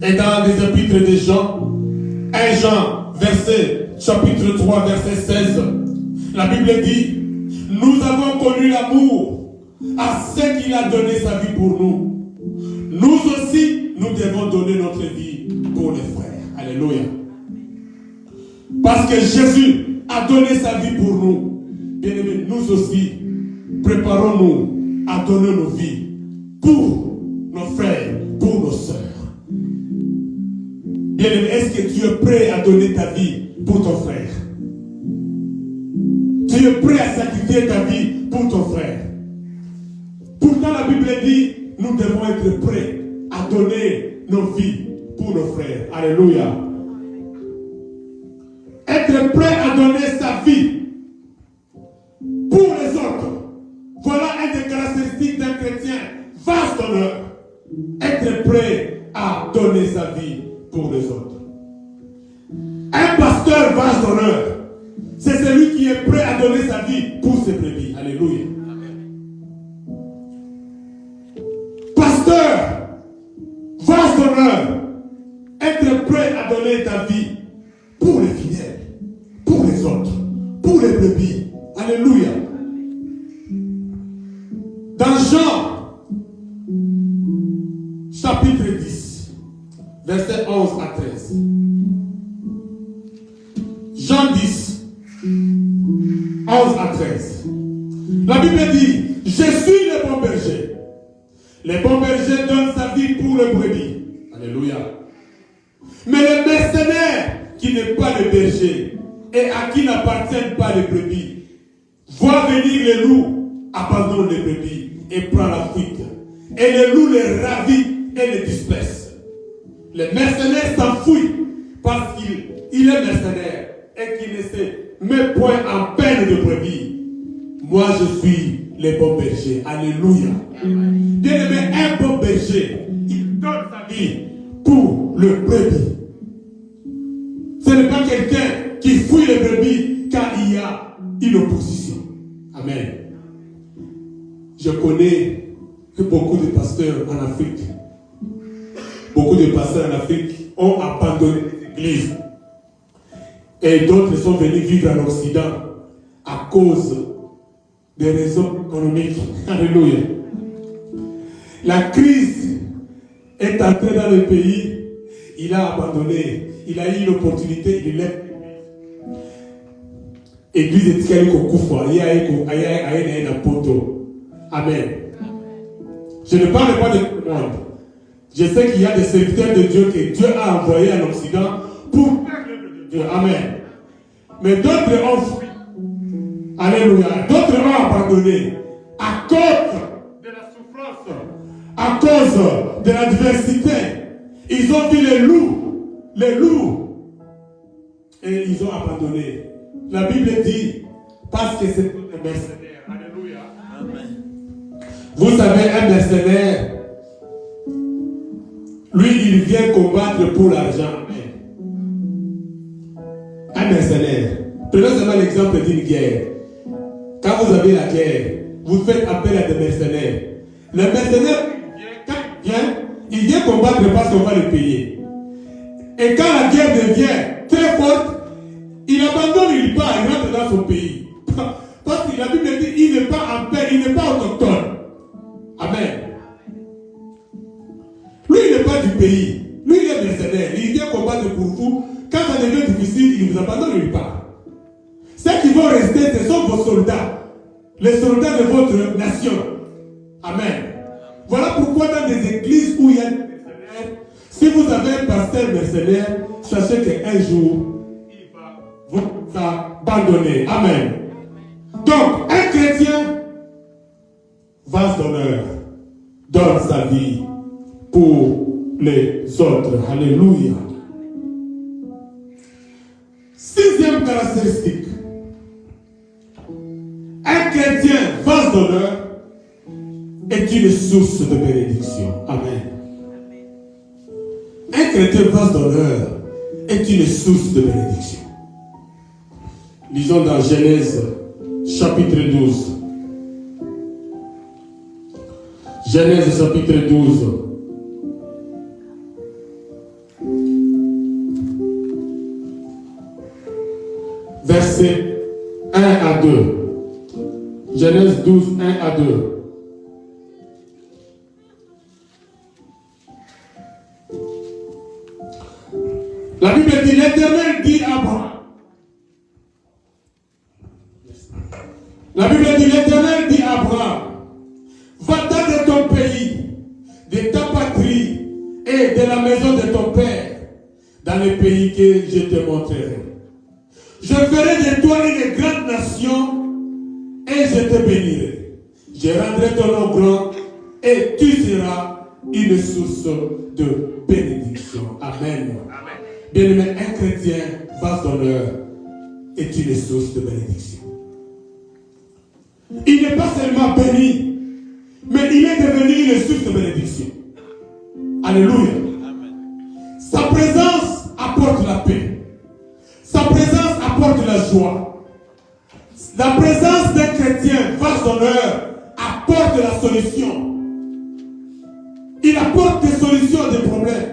Et dans les épîtres de Jean, 1 Jean, chapitre 3, verset 16, la Bible dit, nous avons connu l'amour à ce qu'il a donné sa vie pour nous. Nous aussi, nous devons donner notre vie pour les frères. Alléluia. Parce que Jésus a donné sa vie pour nous. Bien-aimés, nous aussi, préparons-nous à donner nos vies pour nos frères, pour nos sœurs. Bien-aimé, est-ce que tu es prêt à donner ta vie pour ton frère? Tu es prêt à sacrifier ta vie pour ton frère? Pourtant, la Bible dit, nous devons être prêts à donner nos vies pour nos frères. Alléluia. Être prêt à donner sa vie pour les autres. Voilà une des caractéristiques d'un chrétien vaste d'honneur. Être prêt à donner sa vie pour les autres. Un pasteur vaste d'honneur, c'est celui qui est prêt à donner sa vie pour ses brebis. Alléluia. Pasteur, vaste d'honneur, être prêt à donner ta vie pour les fidèles, pour les autres, pour les brebis. Alléluia. Dans Jean, chapitre 10, verset 11 à 13. Jean 10, 11 à 13. La Bible dit, je suis le bon berger. Le bon berger donne sa vie pour le brebis. Alléluia. Mais le mercenaire qui n'est pas le berger et à qui n'appartiennent pas les brebis, voit venir les loups, abandonne les brebis et prend la fuite. Et les loups les ravit et les dispersent. Le mercenaire s'enfuit parce qu'il est mercenaire et qu'il ne se met point en peine de brebis. Moi je suis le bon berger. Alléluia. Bien-aimé, un bon berger, il donne sa vie pour le brebis. Ce n'est pas quelqu'un qui fuit les brebis car il y a une opposition. Amen. Je connais que beaucoup de pasteurs en Afrique, ont abandonné l'Église. Et d'autres sont venus vivre en Occident à cause des raisons économiques. Alléluia. La crise est entrée dans le pays. Il a abandonné. Il a eu l'opportunité. Il est Église de Tikali Kokufa. Il y a un poto. Amen. Je ne parle pas de tout le monde. Je sais qu'il y a des serviteurs de Dieu que Dieu a envoyés en Occident pour faire l'œuvre de Dieu. Amen. Mais d'autres ont fui. Alléluia. D'autres ont abandonné à cause de la souffrance, à cause de l'adversité. Ils ont vu les loups, et ils ont abandonné. La Bible dit, parce que c'est un mercenaire. Alléluia. Amen. Vous savez, un mercenaire, lui, il vient combattre pour l'argent. Un mercenaire. Prenons seulement l'exemple d'une guerre. Quand vous avez la guerre, vous faites appel à des mercenaires. Le mercenaire, il vient combattre parce qu'on va le payer. Et quand la guerre devient très forte, il abandonne, il part, il rentre dans son pays. Parce que la Bible dit, il n'est pas en paix, il n'est pas autochtone. Amen. Lui, il n'est pas du pays. Lui, il est mercenaire. Il vient combattre pour vous. Quand ça devient difficile, il vous abandonne, il part. Ceux qui vont rester, ce sont vos soldats. Les soldats de votre nation. Amen. Voilà pourquoi dans des églises où il y a des mercenaires, si vous avez un pasteur mercenaire, sachez qu'un jour, il va vous abandonner. Amen. Donc, un chrétien, vase d'honneur, donne sa vie pour les autres. Alléluia. Sixième caractéristique. Un chrétien, vase d'honneur, est une source de bénédiction. Amen. Un chrétien, vase d'honneur, est une source de bénédiction. Lisons dans Genèse, chapitre 12. Genèse, chapitre 12. verset 1 à 2. Genèse 12, 1 à 2. La Bible dit, l'Éternel dit à Abraham. La Bible dit, l'Éternel dit à Abraham, va-t'en de ton pays, de ta patrie et de la maison de ton père, dans le pays que je te montrerai. Je ferai de toi une grande nation et je te bénirai. Je rendrai ton nom grand et tu seras une source de bénédiction. Amen. Bien-aimé, un chrétien, vase d'honneur, est une source de bénédiction. Il n'est pas seulement béni, mais il est devenu une source de bénédiction. Alléluia. Sa présence apporte la paix. Sa présence apporte la joie. La présence d'un chrétien, vase d'honneur, apporte la solution. Il apporte des solutions à des problèmes.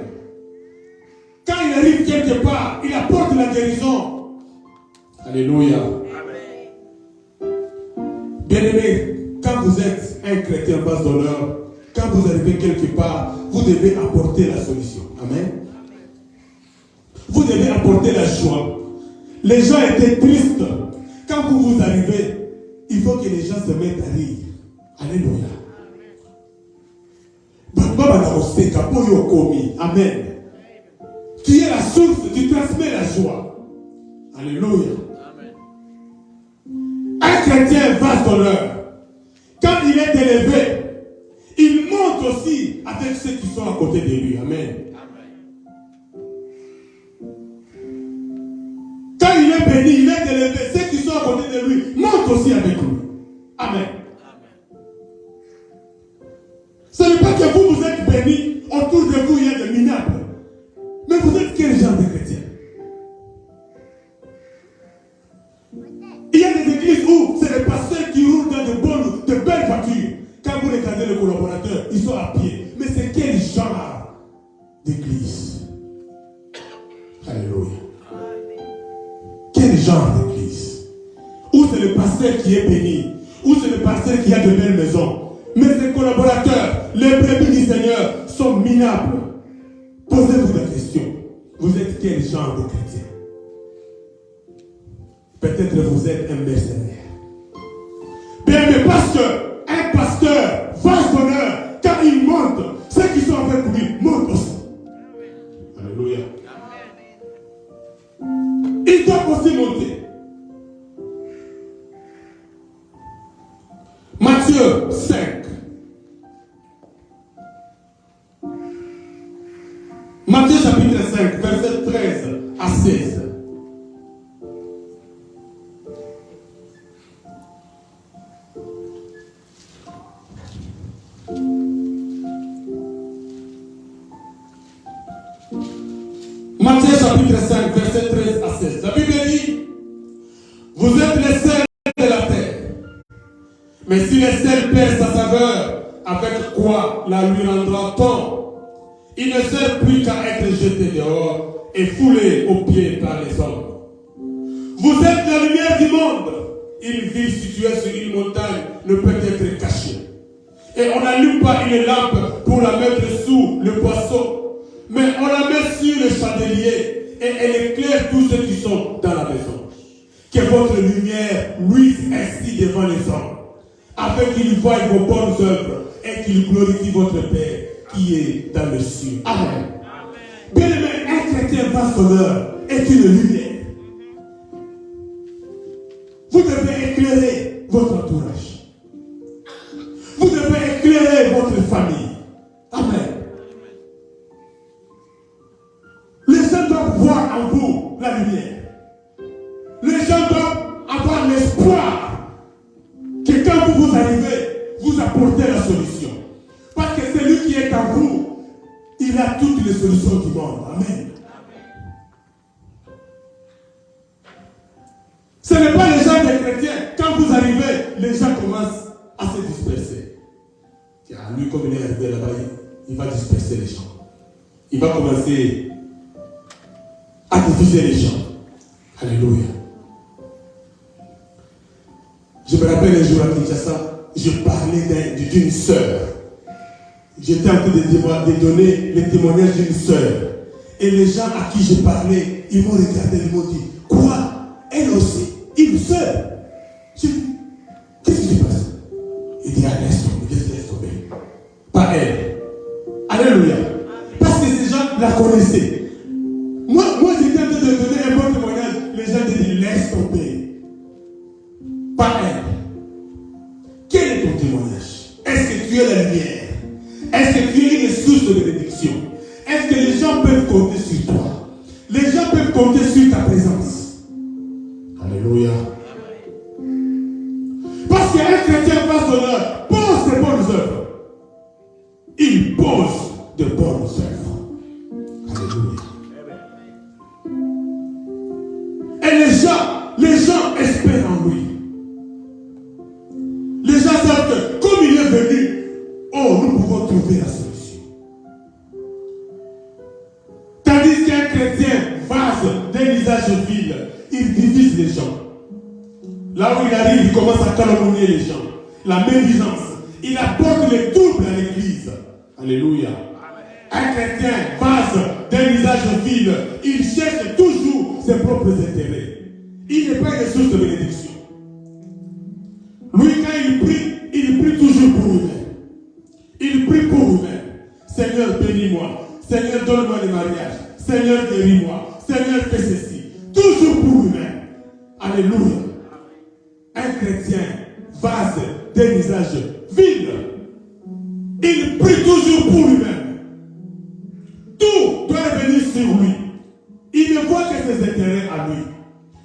Quand il arrive quelque part, il apporte la guérison. Alléluia. Bien-aimé, quand vous êtes un chrétien vase d'honneur, quand vous arrivez quelque part, vous devez apporter la solution. Amen. Vous devez apporter la joie. Les gens étaient tristes. Quand vous arrivez, il faut que les gens se mettent à rire. Alléluia. Amen. Tu es la source, tu transmets la joie. Alléluia. Un chrétien vase d'honneur, quand il est élevé, il monte aussi avec ceux qui sont à côté de lui. Amen. Quand il est béni, il est élevé, ceux qui sont à côté de lui montent aussi avec lui. Amen. Ce n'est pas que vous êtes bénis, autour de vous il y a des minables. Mais vous êtes quel genre de chrétien? Il y a des églises où c'est les pasteurs qui roulent dans de belles voitures. Quand vous regardez les collaborateurs, ils sont à pied. Mais c'est quel genre d'église? Alléluia. Quel genre d'église? Où c'est le pasteur qui est béni? Où c'est le pasteur qui a de belles maisons? Mais ces collaborateurs, les brebis du Seigneur, sont minables. Posez-vous la question. Vous êtes quel genre de chrétien? Peut-être vous êtes un mercenaire. Bien, mais parce qu'un pasteur, vase d'honneur, quand il monte, ceux qui sont avec lui montent aussi. Alléluia. Ils doivent aussi monter. Matthieu 5. Matthieu chapitre 5, verset 13 à 16. Matthieu chapitre 5, verset 13 à 16. La Bible dit, vous êtes les sels de la terre. Mais si le sel perd sa saveur, avec quoi la lui rendra-t-on? Il ne sert plus qu'à être jeté dehors et foulé aux pieds par les hommes. Vous êtes la lumière du monde. Une ville située sur une montagne ne peut être cachée. Et on n'allume pas une lampe pour la mettre sous le boisseau, mais on la met sur le chandelier et elle éclaire tous ceux qui sont dans la maison. Que votre lumière luise ainsi devant les hommes, afin qu'ils voient vos bonnes œuvres et qu'ils glorifient votre Père qui est dans le ciel. Amen. Bien-aimé, un chrétien vase d'honneur est une lumière. Vous devez éclairer votre entourage. Vous devez éclairer votre famille. Amen. Les gens doivent voir en vous la lumière. Les gens doivent avoir l'espoir que quand vous arrivez, vous apportez la solution. Parce que celui qui est en vous, il a toutes les solutions du monde. Amen. Ce n'est pas les gens des chrétiens. Quand vous arrivez, les gens commencent à se disperser. Lui, comme il est arrivé là-bas, il va disperser les gens. Il va commencer à diviser les gens. Alléluia. Je me rappelle un jour à Kinshasa, je parlais d'une sœur. J'étais en train de donner le témoignage d'une sœur. Et les gens à qui je parlais, ils m'ont regardé, ils m'ont dit, quoi? Elle aussi, une sœur? Je dis, qu'est-ce qui se passe? Il dit, ah, laisse tomber. Pas elle. Alléluia. Parce que ces gens la connaissaient. Moi j'étais en train de donner un bon témoignage. Les gens disaient, laisse tomber. Pas elle. Quel est ton témoignage? Est-ce que tu es la lumière? Est-ce que tu es une source de bénédiction? Est-ce que les gens peuvent compter sur toi? Les gens peuvent compter sur ta présence. Alléluia. Parce qu'un chrétien face au leur pose de bonnes œuvres. Il pose de bonnes œuvres. Alléluia. Et les gens espèrent en lui. Les gens savent que comme il est venu, nous pouvons trouver la solution. Tandis qu'un chrétien vase d'un visage vil, il divise les gens. Là où il arrive, il commence à calomnier les gens. La médisance. Il apporte les troubles à l'église. Alléluia. Un chrétien vase d'un visage vil, il cherche toujours ses propres intérêts. Il n'est pas une source de bénédiction. Lui, quand il prie toujours pour lui-même. Il prie pour lui-même. Seigneur, bénis-moi. Seigneur, donne-moi le mariage. Seigneur, guéris-moi. Seigneur, fais ceci. Toujours pour lui-même. Alléluia. Un chrétien vase d'un visage vil. Il prie toujours pour lui-même. Tout doit venir sur lui. Il ne voit que ses intérêts à lui.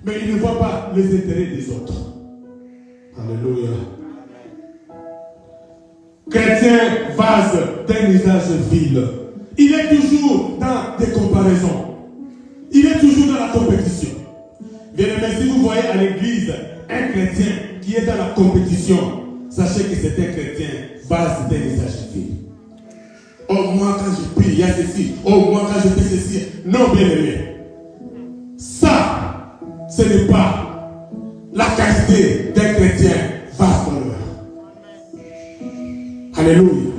Mais il ne voit pas les intérêts des autres. Alléluia. Chrétien vase d'un visage vil. Il est toujours dans des comparaisons. Il est toujours dans la compétition. Bien aimé, si vous voyez à l'église un chrétien qui est dans la compétition, sachez que c'est un chrétien vase d'un visage vil. Oh, moi quand je prie, il y a ceci. Oh, moi quand je fais ceci. Non, bien aimé. Ça, ce n'est pas la qualité d'un chrétien vase d'honneur. Alléluia.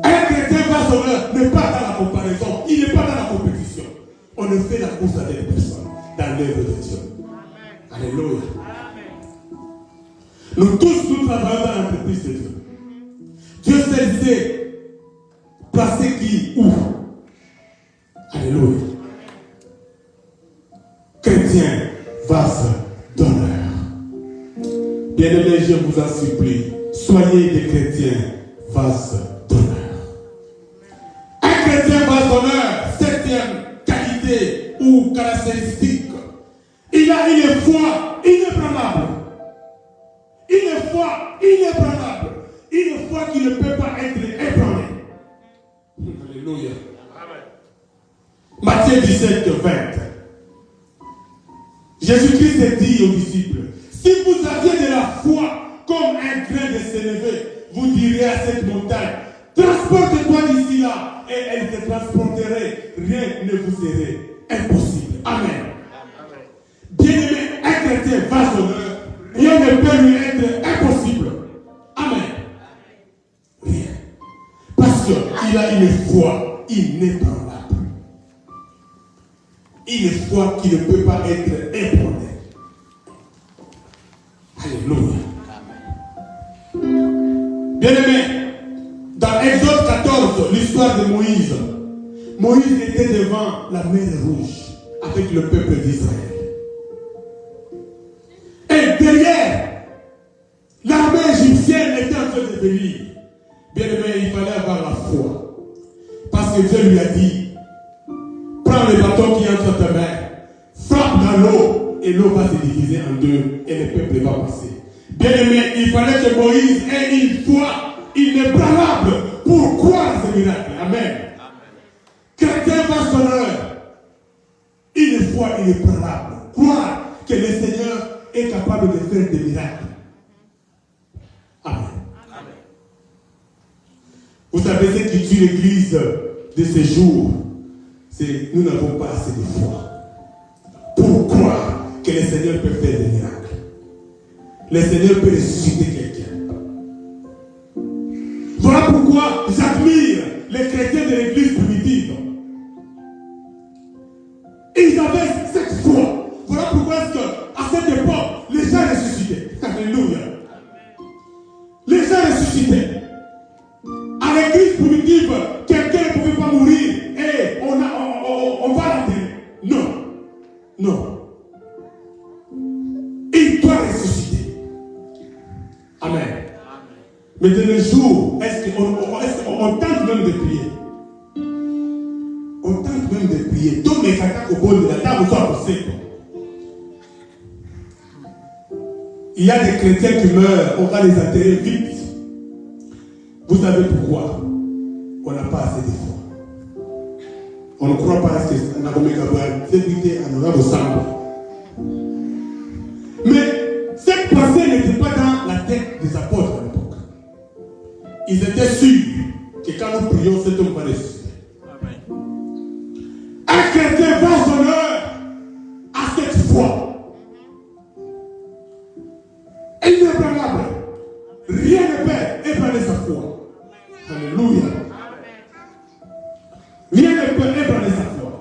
Un chrétien vase d'honneur n'est pas dans la comparaison. Il n'est pas dans la compétition. On ne fait la course avec personne dans l'œuvre de Dieu. Alléluia. Nous tous, nous travaillons dans l'entreprise de Dieu. Dieu sait placer qui où. Alléluia. Chrétien, vase d'honneur. Bien-aimés, je vous en supplie, soyez des chrétiens, vase d'honneur. Un chrétien vase d'honneur, septième qualité ou caractéristique, il a une foi inébranlable. Une foi inébranlable. Une foi qui ne peut pas être ébranlée. Alléluia. Matthieu 17, 20. Jésus-Christ dit aux disciples, si vous aviez de la foi comme un grain de sénévé, vous diriez à cette montagne, transporte-toi d'ici là, et elle se transporterait, rien ne vous serait impossible. Amen. Bien-aimé, un chrétien vase d'honneur, rien ne peut lui être impossible. Amen. Rien. Parce qu'il a une foi inébranlable. Une foi qui ne peut pas être ébranlée. Alléluia. Bien-aimé, dans Exode 14, l'histoire de Moïse. Moïse était devant la mer Rouge avec le peuple d'Israël. Et derrière, l'armée égyptienne était en train de venir. Bien-aimé, il fallait avoir la foi. Parce que Dieu lui a dit, prends le bâton qui est entre ta main, frappe dans l'eau, et l'eau va se diviser en deux, et le peuple va passer. Bien-aimé, il fallait que Moïse ait une foi inébranlable pour croire ce miracle. Amen. Chrétien va son heure. Une foi inébranlable. Croire que le Seigneur est capable de faire des miracles. Amen. Amen. Vous savez ce qui tue l'église de ces jours, c'est nous n'avons pas assez de foi pour croire que le Seigneur peut faire des miracles. le Seigneur peut ressusciter quelqu'un. Voilà pourquoi j'admire les chrétiens de l'église primitive. Ils avaient cette foi. Voilà pourquoi est-ce qu'à cette époque, les gens ressuscitaient. Alléluia. Les gens ressuscitaient. À l'église primitive, quelqu'un ne pouvait pas mourir et on va l'enterrer. Non. Non. Il doit ressusciter. Amen. Mais de nos jours, est-ce qu'on tente même de prier? On tente même de prier. Donc les cacaques au bord de la table soient poussés. Il y a des chrétiens qui meurent, on va les enterrer vite. Vous savez pourquoi? On n'a pas assez de foi. On ne croit pas à ce que mais cette pensée n'était pas dans la tête des apôtres à l'époque. Ils étaient sûrs que quand nous prions, cet homme va ressusciter. Un chrétien va son heure à cette foi. Inébranlable. Rien ne peut ébranler sa foi. Alléluia. Rien ne peut ébranler sa foi.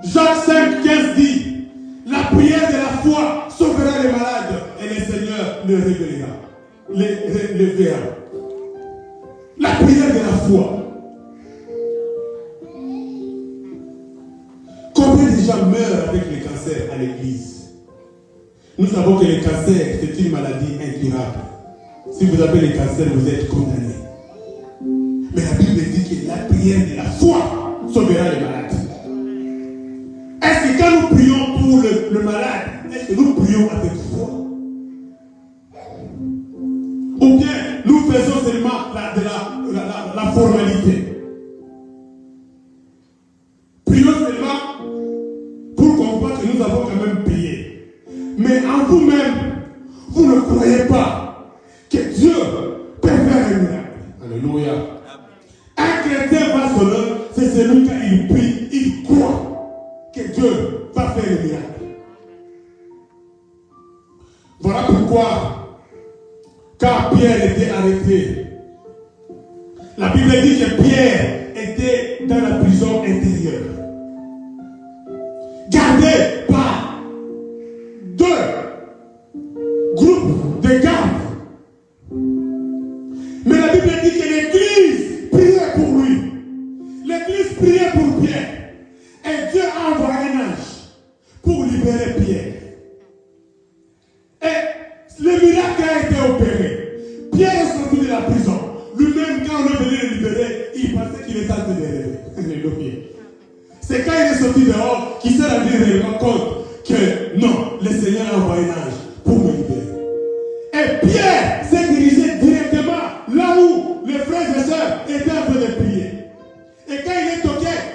Jacques 5, 15 dit, la prière de la foi sauvera les malades et le Seigneur le révélera. Le verra. La prière de la foi. Combien de gens meurent avec le cancer à l'église? Nous savons que le cancer, c'est une maladie incurable. Si vous avez le cancer, vous êtes condamné. Mais la Bible dit que la prière de la foi sauvera les malades. Est-ce que quand nous prions pour le malade, est-ce que nous prions avec foi? Ou bien nous faisons seulement la formalité? Prions seulement pour qu'on voit que nous avons quand même prié. Mais en vous-même, vous ne croyez pas que Dieu peut faire un miracle. Alléluia. Un chrétien va son œuvre, c'est celui quand il prie, il croit que Dieu va faire un miracle. Voilà pourquoi, quand Pierre était arrêté, la Bible dit que Pierre était dans la prison intérieure, gardé par deux groupes de gardes. Mais la Bible dit que l'Église priait pour lui. L'Église priait pour Pierre. Et Dieu a envoyé un ange pour libérer Pierre. Et le miracle a été opéré. Pierre est sorti de la prison. Lui-même, quand on est venu le libérer, il pensait qu'il était en train de rêver. Alléluia. C'est quand il est sorti dehors qu'il s'est rendu réellement compte que non, le Seigneur a envoyé un ange pour me libérer. Et Pierre s'est dirigé directement là où les frères et sœurs étaient en train de prier. Et quand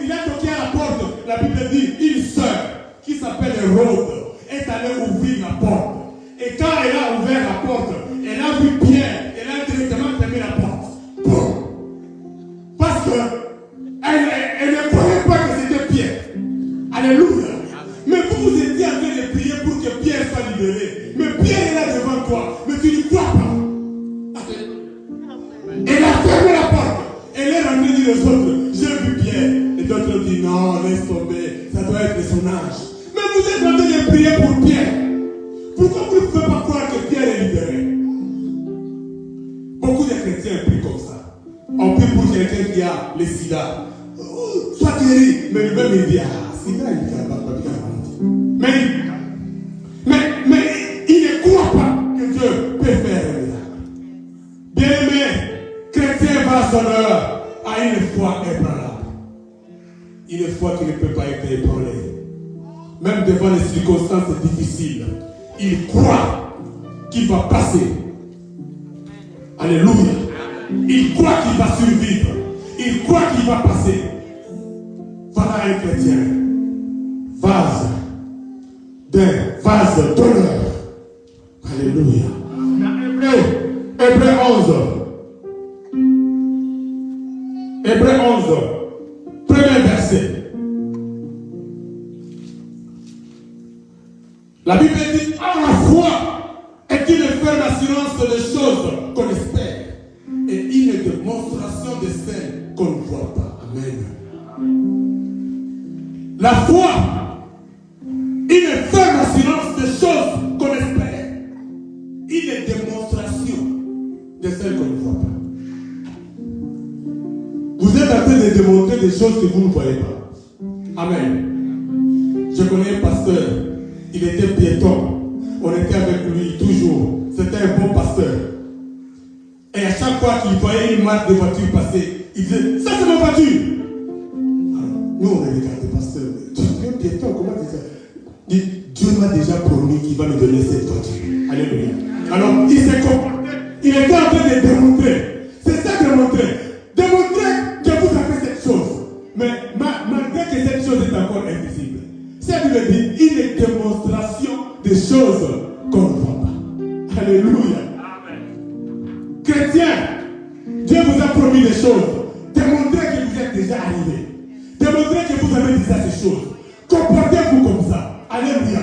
il a toqué à la porte, la Bible dit, une sœur qui s'appelle Rhodes est allée ouvrir la porte. Et quand elle a ouvert la porte, elle a vu Pierre, elle a directement fermé la porte. Bon. Parce que elle ne croyait pas que c'était Pierre. Alléluia. Mais vous étiez en train de prier pour que Pierre soit libéré. Mais Pierre est là devant toi, mais tu ne crois pas. Elle a fermé la porte. Elle est rentrée dire aux autres, j'ai vu Pierre. Et d'autres disent, non, laisse tomber, ça doit être son âge. Mais vous êtes en train de prier pour Pierre. Pourquoi vous ne pouvez pas croire que Pierre est libéré? Beaucoup de chrétiens prient comme ça. On prie pour quelqu'un qui a le sida. Sois guéri. Mais lui-même il dit, sida, il ne va pas bien. Mais il ne croit pas que Dieu peut faire un miracle. Bien-aimé, chrétien va à son heure à une foi ébranlable. Une foi qui ne peut pas être ébranlée. Même devant les circonstances difficiles, il croit qu'il va passer. Alléluia. Il croit qu'il va survivre. Il croit qu'il va passer. Voilà un chrétien. Vase d'honneur. Alléluia. Hébreu 11. Hébreu 11. Premier verset. La Bible dit, or la foi est une ferme assurance des choses qu'on espère et une démonstration de celles qu'on ne voit pas. Amen. La foi, une ferme assurance des choses qu'on espère, une démonstration de celles qu'on ne voit pas. Vous êtes en train de démontrer des choses que vous ne voyez pas. Amen. Je connais un pasteur, il était piéton. On était avec lui toujours. C'était un bon pasteur. Et à chaque fois qu'il voyait une marque de voiture passer, il disait, ça c'est ma voiture. Alors, nous on a regardé, pasteur. Tu es un piéton, comment tu sais? Il dit, Dieu m'a déjà promis qu'il va me donner cette voiture. Alléluia. Alors, il s'est comporté. Il était en train de démontrer. C'est ça démontrer. Démontrer que vous avez cette chose. Mais malgré que cette chose est encore invisible. C'est Bible dit une démonstration des choses qu'on ne voit pas. Alléluia. Amen. Chrétiens, Dieu vous a promis des choses. Démontrez que vous êtes déjà arrivé. Démontrez que vous avez déjà ces choses. Comportez-vous comme ça. Alléluia.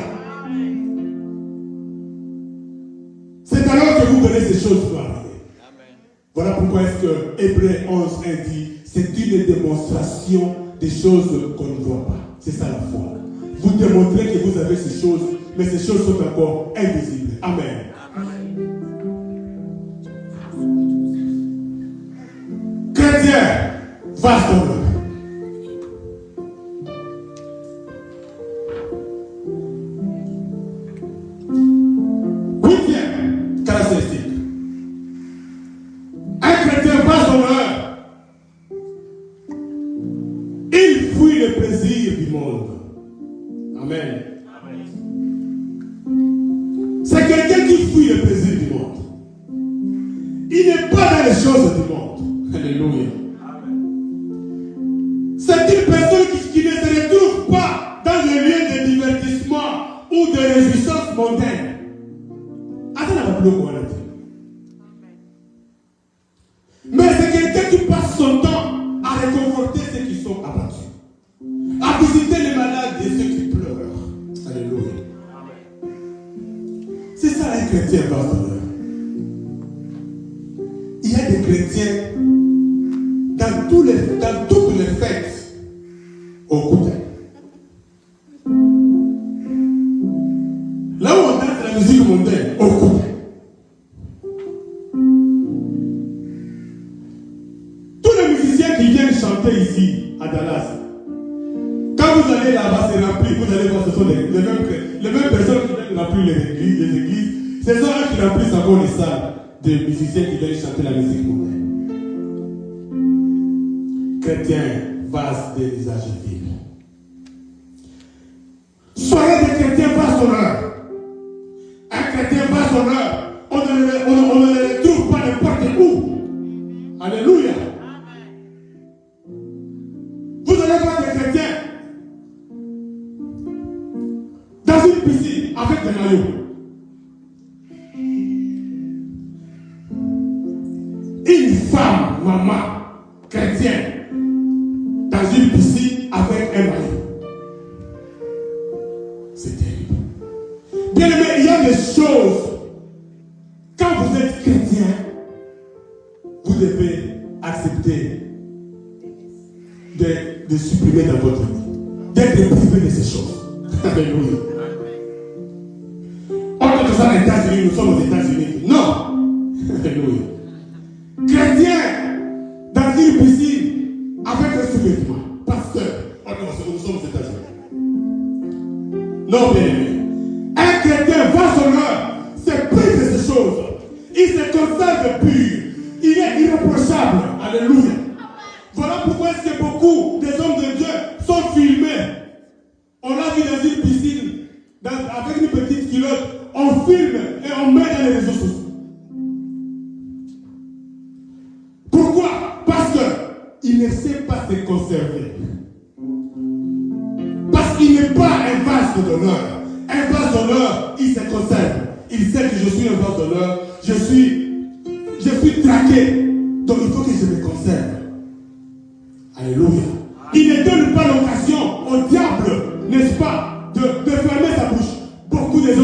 C'est alors que vous verrez ces choses pour arriver. Amen. Voilà pourquoi est-ce que Hébreux 11:1 dit c'est une démonstration des choses qu'on ne voit pas. C'est ça la foi. Vous démontrez que vous avez ces choses, mais ces choses sont encore invisibles. Amen. Amen. Chrétien, vaste honneur. Huitième caractéristique. Un chrétien vaste honneur. Il fuit le plaisir du monde. Amen. Amen. C'est quelqu'un qui fuit le plaisir du monde. Il n'est pas dans les choses du monde. Alléluia. Amen. C'est une personne qui ne se retrouve pas dans les lieux de divertissement ou de réjouissance mondaine. Mais c'est quelqu'un qui passe son temps à réconforter ceux qui sont abattus, à visiter les malades et ceux qui pleurent. Alléluia. C'est ça un chrétien pasteur. Il y a des chrétiens dans toutes les fêtes au Kouta. Là où on danse la musique mondaine, au Kouta. Tous les musiciens qui viennent chanter ici à Dallas, quand vous allez là-bas, c'est rempli, vous allez voir, ce sont les mêmes personnes qui viennent remplir les églises. Ce sont eux qui remplissent encore les salles des musiciens qui viennent chanter la musique mondaine. Chrétiens, vase des visages vides. Soyez des chrétiens vaste honneur. Un chrétien vaste honneur, on ne le retrouve pas n'importe où. Alléluia. Vous allez voir des chrétiens dans une piscine avec des maillots. Une femme, maman, chrétienne, dans une piscine avec un maillot. C'est terrible. Bien aimé, il y a des choses. Quand vous êtes chrétien, vous devez accepter de supprimer dans votre vie, d'être privé de ces choses. Alléluia. On est tous aux États-Unis, nous sommes aux États-Unis. Non. Alléluia. Chrétien dans une piscine avec un sous-vêtement. Pasteur, nous sommes aux États-Unis. Non, bien aimé. Un chrétien va son heure, c'est pris de ces choses. Il se conserve pur. Il est irréprochable. Alléluia. Voilà pourquoi est-ce que beaucoup des hommes de Dieu sont filmés. On l'a vu dans une piscine, avec une petite culotte. On filme et on met dans les réseaux sociaux. Pourquoi? Parce qu'il ne sait pas se conserver. Parce qu'il n'est pas un vase d'honneur. Un vase d'honneur, il se conserve. Il sait que je suis un vase d'honneur. Je suis traqué. Donc il faut que je me conserve. Alléluia. Il ne donne pas l'occasion au diable, n'est-ce pas, de fermer sa bouche. Beaucoup des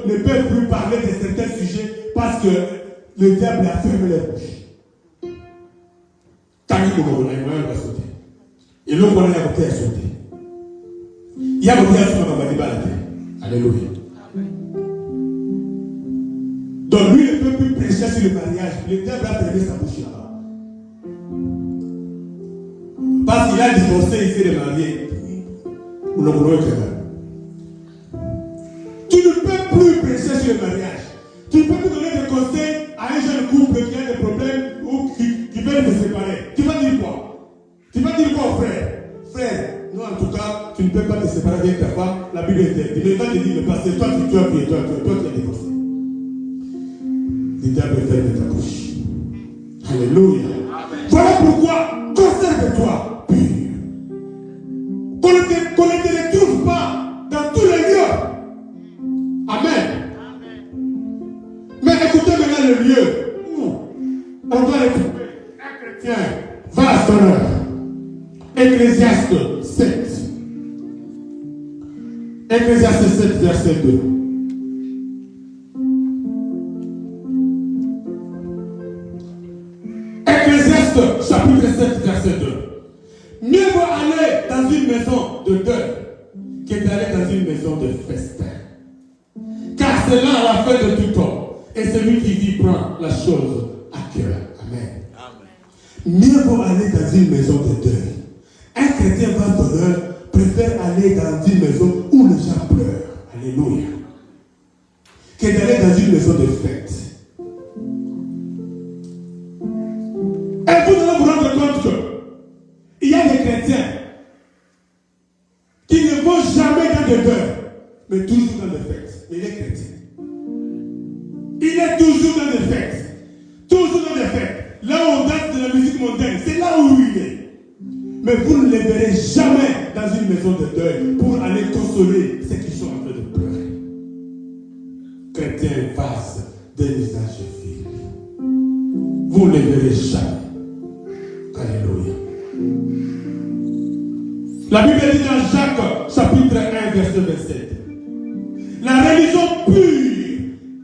ne peuvent plus parler de certains sujets parce que le diable a fermé leur bouche. Quand il va sauter. Et l'homme va sauter. Il y a beaucoup de choses qui vont Alléluia. Donc lui ne peut plus prêcher sur le mariage. Le diable a fermé sa bouche là-bas. Parce qu'il a divorcé, il s'est remarié. Tu ne peux plus prêcher sur le mariage. Tu ne peux plus donner des conseils à un jeune couple qui a des problèmes ou qui veut se séparer. Tu vas dire quoi? Tu vas dire quoi au frère? Frère, non, en tout cas, tu ne peux pas te séparer avec ta femme. La Bible est interdite. Mais il va te dire, le pasteur, toi qui as divorcé. Le diable ferme ta bouche. Alléluia. Voilà pourquoi, conserve-toi pur. Qu'on ne te retrouve pas dans tous les lieux. Amen. Mais écoutez maintenant le lieu où on doit retrouver un chrétien. Va à son heure. Ecclésiaste 7. Ecclésiaste 7, verset 2. Ecclésiaste, chapitre 7, verset 2. Mieux vaut aller dans une maison de deuil que d'aller dans une maison de festin. Car c'est là la fin de tout homme. Et celui qui vit prend la chose à cœur. Amen. Amen. Mieux vaut aller dans une maison de deuil. Un chrétien va d'honneur préfère aller dans une maison où les gens pleurent. Alléluia. Que d'aller dans une maison de fête. Et vous allez vous rendre compte que il y a des chrétiens qui ne vont jamais dans des deuils, mais toujours dans des fêtes. Il est chrétien. Il est toujours dans des fêtes. Toujours dans des fêtes. Là où on danse de la musique mondaine, c'est là où il est. Mais vous ne les verrez jamais dans une maison de deuil pour aller consoler ceux qui sont en train de pleurer. Chrétien vase d'un visage vil. Vous ne les verrez jamais. Alléluia. La Bible dit dans Jacques, chapitre 1, verset 27. La religion pure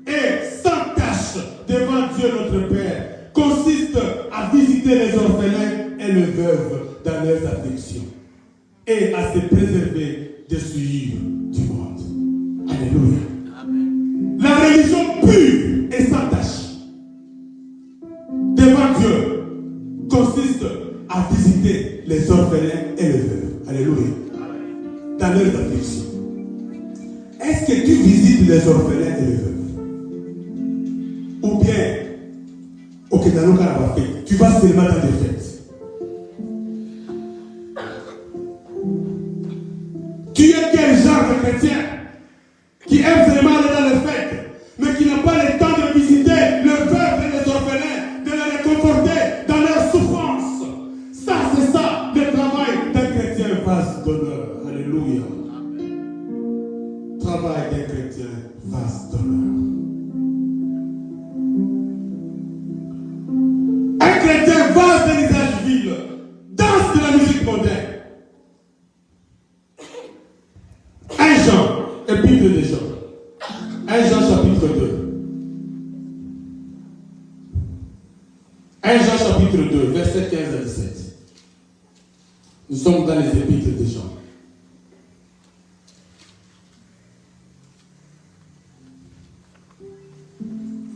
et sans tache devant Dieu notre Père consiste à visiter les orphelins et les veuves dans leurs afflictions et à se préserver des souillures du monde. Alléluia. Amen. La religion pure et sans tache devant Dieu consiste à visiter les orphelins et les veuves. Alléluia. Amen. Dans leurs afflictions. Est-ce que tu visites les orphelins et les veuves? Ou bien, ok, dans le cas tu vas seulement dans des fêtes? Tu es quel genre de chrétien qui aime vraiment aller dans les fêtes, mais qui n'a pas le temps de visiter les veuves et les orphelins, de les réconforter dans leur souffrance? Ça, c'est ça le travail d'un chrétien vase d'honneur. Alléluia. Travail d'un chrétien vase d'honneur. Un chrétien vase de visage vil, danse de la musique moderne. Épître de Jean. 1 Jean chapitre 2. 1 Jean chapitre 2, verset 15 à 17. Nous sommes dans les épîtres de Jean.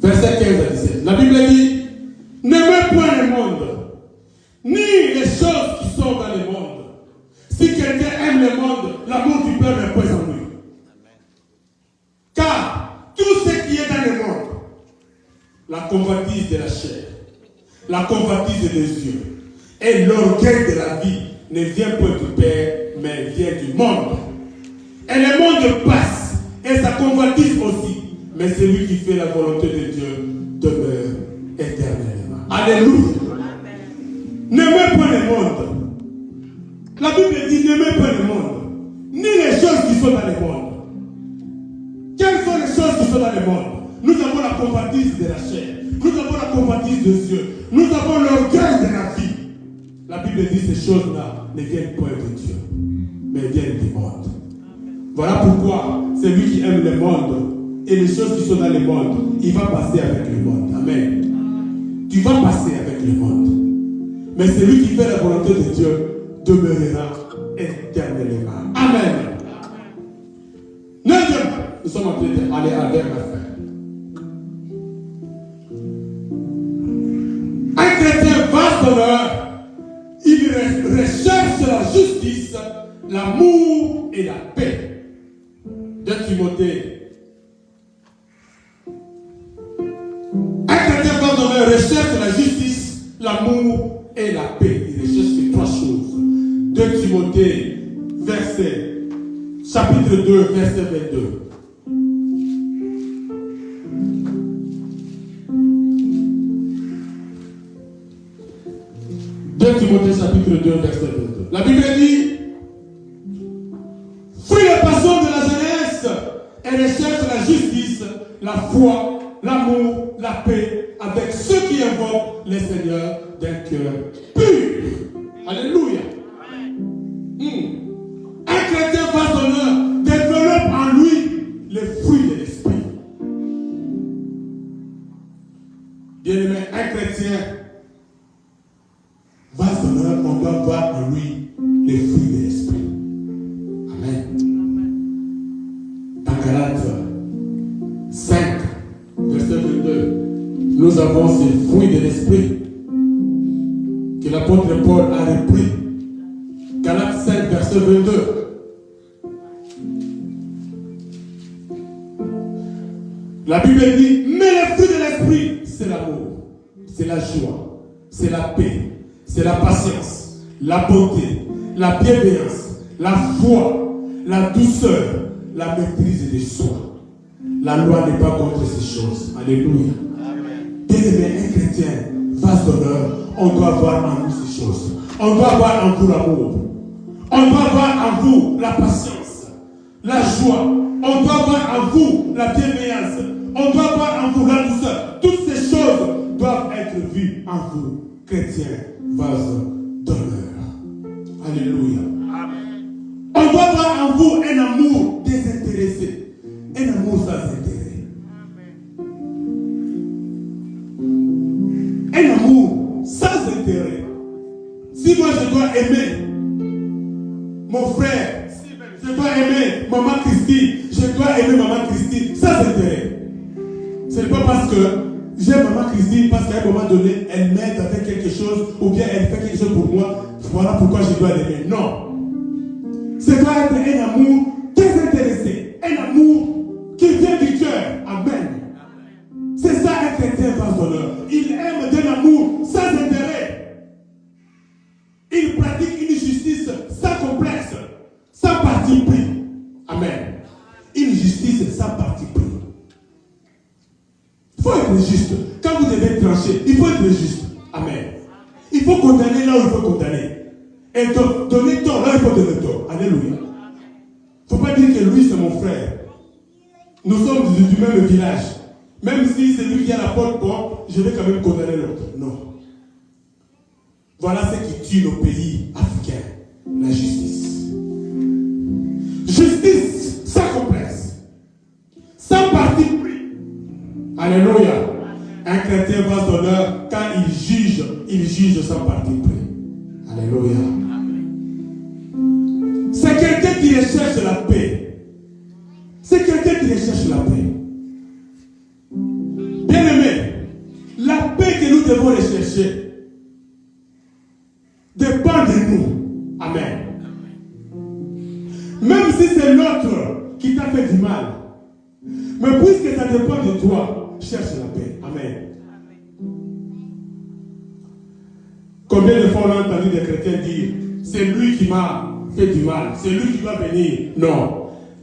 Verset 15 à 17. La Bible dit, n'aimez point le monde, ni les choses qui sont dans le monde. Si quelqu'un aime le monde, l'amour du Père n'est pas en lui. Car tout ce qui est dans le monde, la convoitise de la chair, la convoitise des yeux et l'orgueil de la vie ne vient pas du Père, mais vient du monde. Et le monde passe, et sa convoitise aussi. Mais celui qui fait la volonté de Dieu demeure éternellement. Alléluia. N'aimez pas le monde. La Bible dit n'aimez pas le monde, ni les choses qui sont dans le monde. Quelles sont les choses qui sont dans le monde? Nous avons la convoitise de la chair. Nous avons la convoitise des yeux. Nous avons l'orgueil de la vie. La Bible dit ces choses-là ne viennent point de Dieu, mais viennent du monde. Voilà pourquoi celui qui aime le monde et les choses qui sont dans le monde, il va passer avec le monde. Amen. Tu vas passer avec le monde. Mais celui qui fait la volonté de Dieu demeurera éternellement. Amen. Neuvièmement, nous sommes en train d'aller à vers la fin. Un chrétien vaste d'honneur, il recherche la justice, l'amour et la paix. 2 Timothée. Un chrétien vaste d'honneur recherche la justice, l'amour et la paix. Il recherche ces trois choses. 2 Timothée, chapitre 2, verset 22. Timothée chapitre 2, verset 22. La Bible dit: fuis les passions de la jeunesse et recherche la justice, la foi, l'amour, la paix avec ceux qui invoquent les seigneurs d'un cœur pur. Alléluia. Un chrétien vaste d'honneur développe en lui les fruits de l'esprit. Bien-aimé, un chrétien vaste d'honneur, on doit voir en lui les fruits de l'esprit. Amen. Dans Galates 5, verset 22, nous avons ces fruits de l'esprit que l'apôtre Paul a repris. Galates 5, verset 22. La Bible dit: mais les fruits de l'esprit, c'est l'amour, c'est la joie, c'est la paix, c'est la patience, la bonté, la bienveillance, la foi, la douceur, la maîtrise de soi. La loi n'est pas contre ces choses. Alléluia. Bien-aimé, un chrétien vaste d'honneur, on doit voir en nous ces choses. On doit voir en vous l'amour. On doit voir en vous la patience, la joie. On doit voir en vous la bienveillance. On doit voir en vous la douceur. Toutes ces choses doivent être vues en vous, chrétiens vaste d'honneur. Alléluia. Amen. On doit voir en vous un amour désintéressé, un amour sans intérêt. Amen. Un amour sans intérêt. Si moi je dois aimer mon frère, je dois aimer maman Christine, je dois aimer maman Christine sans intérêt. Ce n'est pas parce que j'aime maman Christine parce qu'à un moment donné, elle m'aide à faire quelque chose ou bien elle fait quelque chose pour moi. Voilà pourquoi je dois l'aimer. Non. Ce doit être un amour désintéressé. Un amour qui vient du cœur. Amen. C'est ça un chrétien vaste d'honneur. Il aime d'un amour sans intérêt. Il pratique une justice sans complexe, sans parti pris. Amen. Une justice sans parti pris. Il faut être juste. Quand vous devez trancher, il faut être juste. Amen. Il faut condamner là où il faut condamner. Et donner tort là où il faut donner tort. Alléluia. Il ne faut pas dire que lui c'est mon frère. Nous sommes du même village. Même si c'est lui qui a la porte bonne, je vais quand même condamner l'autre. Non. Voilà ce qui tue nos pays africains. La justice. Justice sans complexe. Sans parti pris. Alléluia. Un chrétien vaste d'honneur, quand il juge sans parti pris. Alléluia. C'est quelqu'un qui recherche la paix. C'est quelqu'un qui recherche la paix. Bien-aimé, la paix que nous devons rechercher dépend de nous. Amen. Même si c'est l'autre qui t'a fait du mal, mais puisque ça dépend de toi, cherche la paix. Amen. Combien de fois on a entendu des chrétiens dire: c'est lui qui m'a fait du mal, c'est lui qui va venir. Non.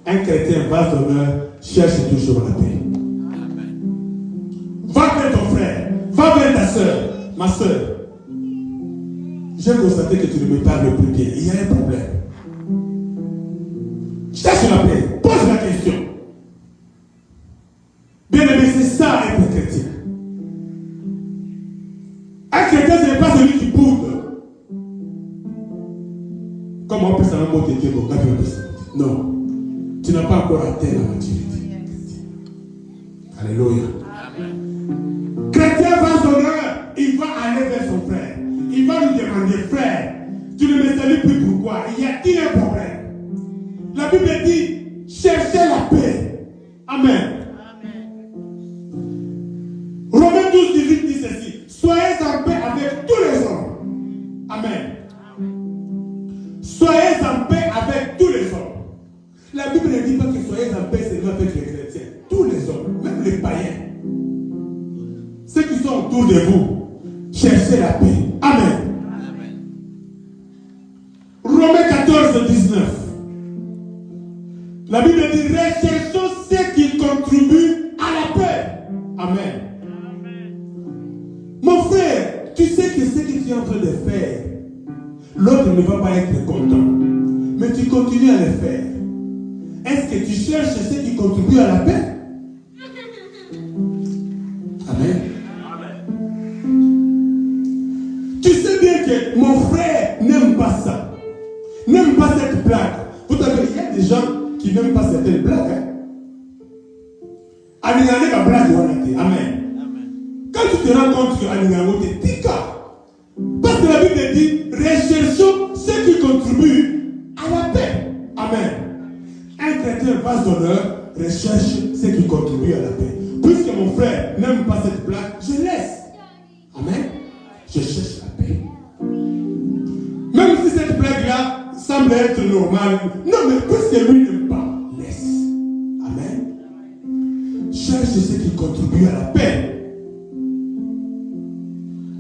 Un chrétien vaste d'honneur cherche toujours la paix. Amen. Va vers ton frère, va vers ta soeur, ma soeur. J'ai constaté que tu ne me parles plus bien. Il y a un problème. Cherche la paix. Pose la question. Bien aimé, c'est ça être chrétien. Un chrétien, ce n'est pas celui qui boude. Comment on peut savoir mon Dieu? Non. Tu n'as pas encore atteint la maturité. Alléluia. Chrétien va d'honneur, il va aller vers son frère. Il va lui demander, frère, tu ne me salues plus pourquoi? Y a-t-il un problème? La Bible dit, cherchez la paix. Amen. Romains 12, 18 dit ceci. Soyez en paix avec tous les hommes. Amen. Soyez en paix avec tous les hommes. La Bible ne dit pas que soyez en paix seulement avec les chrétiens. Tous les hommes, même les païens. Ceux qui sont autour de vous, cherchez la paix. Amen. Romains 14, 19. La Bible dit, recherchons ceux qui contribuent à la paix. Amen. Mon frère, tu sais que ce que tu es en train de faire, l'autre ne va pas être content. Mais tu continues à le faire. Est-ce que tu cherches ceux qui contribuent à la paix? Amen. Tu sais bien que mon frère n'aime pas ça. N'aime pas cette blague. Vous savez, il y a des gens qui n'aiment pas certaines blagues. Amen. Amen. Quand tu te rends compte que Aningango t'es tika. Parce que la Bible dit, recherchons ceux qui contribuent à la paix. Amen. Un chrétien vase d'honneur recherche ceux qui contribuent à la paix. Puisque mon frère n'aime pas cette blague, je laisse. Amen. Je cherche la paix. Même si cette blague-là semble être normale, non, mais puisque lui n'aime pas, laisse. Amen. Cherche ceux qui contribuent à la paix.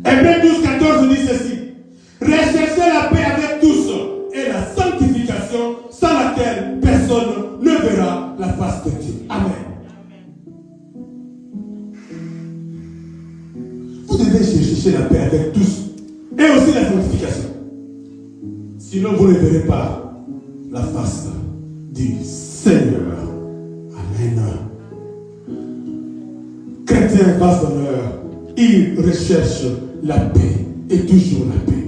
Hébreux 12, 14 dit ceci. Recherchez la paix avec tous et la sanctification sans laquelle personne ne verra la face de Dieu. Amen. Vous devez chercher la paix avec tous et aussi la sanctification. Sinon, vous ne verrez pas la face du Seigneur. Amen. Chrétien vase d'honneur, il recherche la paix et toujours la paix.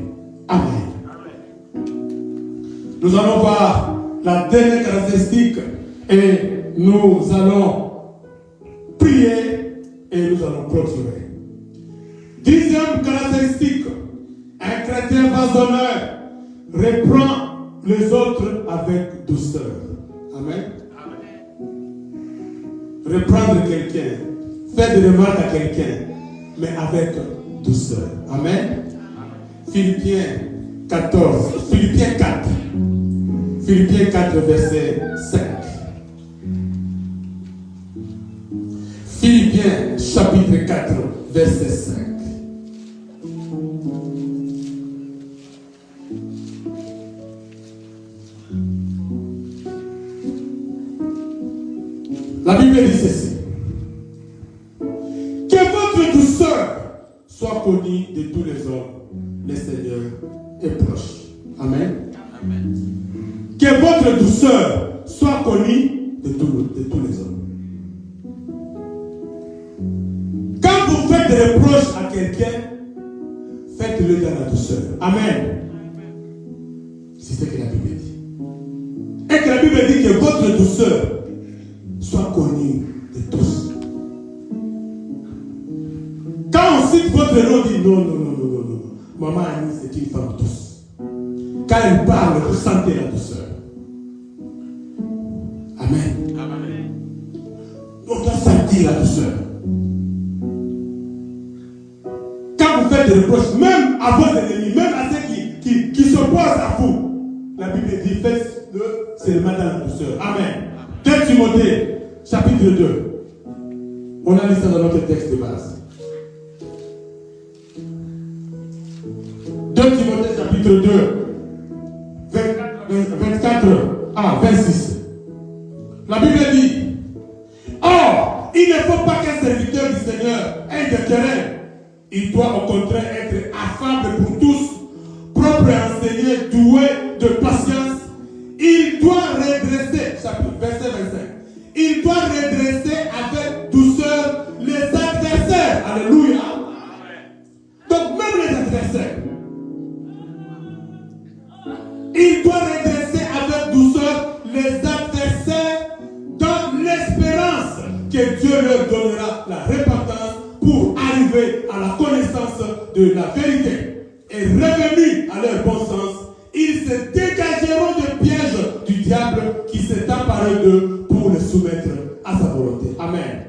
Amen. Nous allons voir la dernière caractéristique et nous allons prier et nous allons clôturer. Dixième caractéristique, un chrétien vase d'honneur reprend les autres avec douceur. Amen. Reprendre quelqu'un, faire des remarques à quelqu'un, mais avec douceur. Amen. Philippiens 14, Philippiens 4. Philippiens 4, verset 5. Philippiens chapitre 4, verset 5. La Bible dit ceci. Que votre douceur soit connue de tous les hommes. Le Seigneur est proche. Amen. Amen. Que votre douceur soit connue de tous les hommes. Quand vous faites des reproches à quelqu'un, faites-le dans la douceur. Amen. C'est ce que la Bible dit. Et que la Bible dit que votre douceur soit connue de tous. Quand on cite votre nom, on dit non. Maman Annie, c'est une femme douce. Quand elle parle, vous sentez la douceur. Amen. Amen. On doit sentir la douceur. Quand vous faites des reproches, même à vos ennemis, même à ceux qui s'opposent à vous, la Bible dit faites-le seulement dans la douceur. Amen. 2 Timothée, chapitre 2. On a lu ça dans notre texte de base. 2 Timothée, chapitre 2, 24 à 26. La Bible dit, or, il ne faut pas qu'un serviteur du Seigneur ait de querelle. Il doit au contraire être affable pour tous, propre à enseigner, doué de patience. Il doit redresser, chapitre verset 25. Il doit redresser avec douceur les adversaires. Alléluia. Donc même les adversaires. Il doit redresser avec douceur les adversaires dans l'espérance que Dieu leur donnera de la vérité est revenu à leur bon sens, ils se dégageront des pièges du diable qui s'est emparé d'eux pour les soumettre à sa volonté. Amen.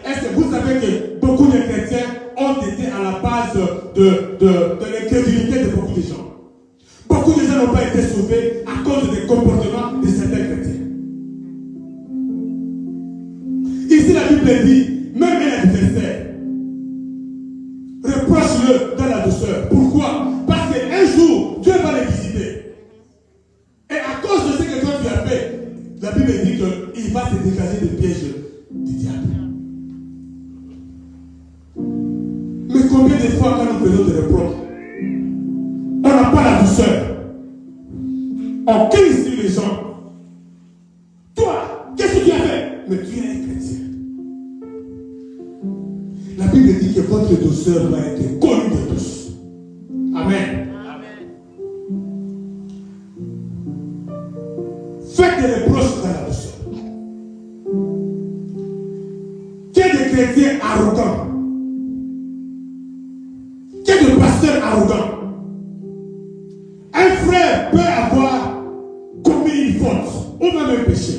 Est-ce que vous savez que beaucoup de chrétiens ont été à la base de l'incrédulité de beaucoup de gens? Beaucoup de gens n'ont pas été sauvés à cause des comportements de certains chrétiens. Ici, la Bible dit, même un adversaire, reproche-le dans la douceur. Pourquoi? Parce qu'un jour, Dieu va les visiter. Et à cause de ce que toi tu as fait, la Bible dit qu'il va se dégager des pièges du diable. Mais combien de fois, quand nous faisons des reproches, on n'a pas la douceur? On crie sur les gens. Toi, qu'est-ce que tu as fait? Mais tu es un chrétien. La Bible dit que votre douceur va être connue de tous. Amen. Faites des reproches dans la douceur. Quel de chrétiens arrogants? Quel de pasteurs arrogants? Un frère peut avoir commis une faute ou même un péché.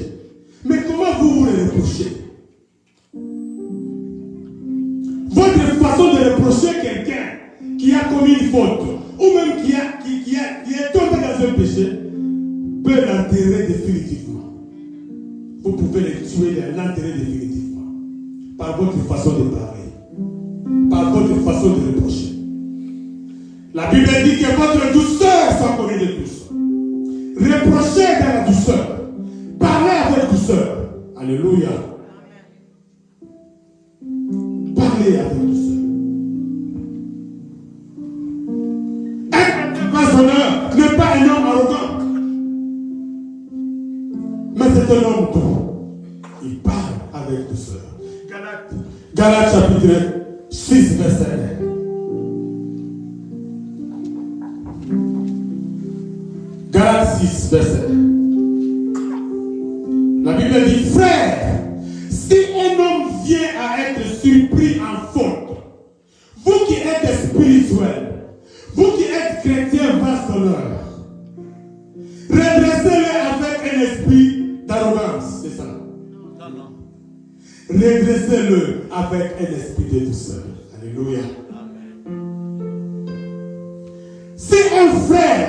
Mais comment vous le reprochez? Votre façon de reprocher quelqu'un qui a commis une faute ou même qui est tombé dans un péché peut l'enterrer définitivement. Vous pouvez le tuer, l'enterrer définitivement par votre façon de parler, par votre façon de reprocher. La Bible dit que votre douceur soit connue de tous. Reprochez dans la douceur. Parlez avec douceur. Alléluia. Parlez avec douceur. Un raisonneur n'est pas un homme arrogant, mais c'est un homme doux. Il parle avec douceur. Galates chapitre 6, verset 1. Galates 6, verset 1. La Bible dit, frère, si un homme vient à être surpris en faute, vous qui êtes spirituels, vous qui êtes chrétiens vaste-honneur, redressez-le avec un esprit d'arrogance. C'est ça? Non. Redressez-le avec un esprit de douceur. Alléluia. Si un frère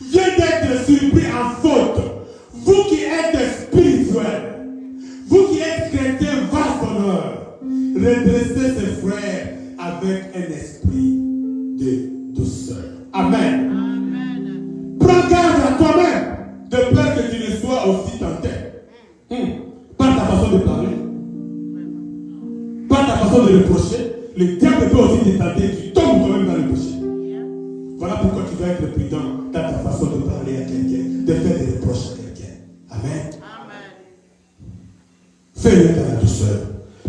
vient d'être surpris en faute, vous qui êtes spirituels, vous qui êtes chrétiens vaste-honneur, redressez ses frères avec un esprit de douceur. Amen. Prends garde à toi-même, de peur que tu ne sois aussi tenté. Par ta façon de parler, par ta façon de reprocher, le diable peut aussi te tenter, tu tombes toi-même dans le péché. Voilà pourquoi tu dois être prudent dans ta façon de parler à quelqu'un, de faire des reproches à quelqu'un. Amen. Fais-le dans la douceur.